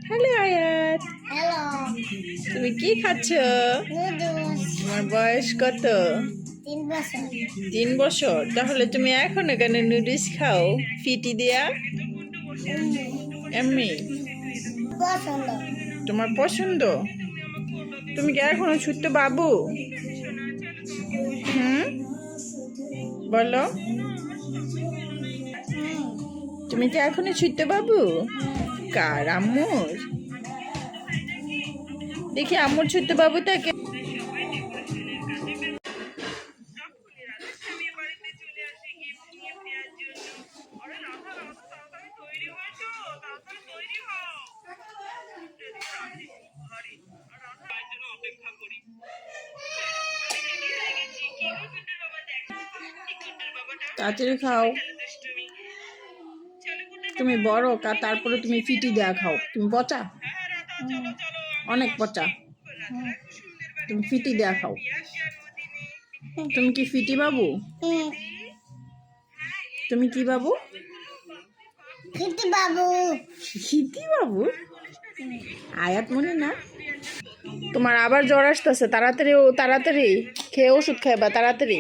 Hello আয়াত, hello তুমি কি খাচ্ছ? নুডলস তোমার বয়স কত? 3 বছর 3 বছর। তাহলে তুমি এখনো কেন নুডলস খাও? ফিটি দিয়া? এমনি পছন্দ তোমার পছন্দ? তুমি কি এখনো ছোট্ট বাবু? হুম, বলো। তুমি কি এখনো ছোট্ট বাবু? কার? আম্মুর? দেখি আম্মুর ছোট্ট বাবুটাকে। তাড়াতাড়ি খাও, তুমি বড় তারপরে তুমি ফিটি দেয়া খাও। তুমি পচা, অনেক পচা। তুমি ফিটি দেয়া খাও। তুমি কি ফিটি বাবু? তুমি কি বাবু? ফিটি বাবু ফিটি বাবু? আয়াত মনে না? তোমার আবার জ্বর আসতেছে, তাড়াতাড়ি তাড়াতাড়ি খেয়ে ওষুধ খাইবা তাড়াতাড়ি।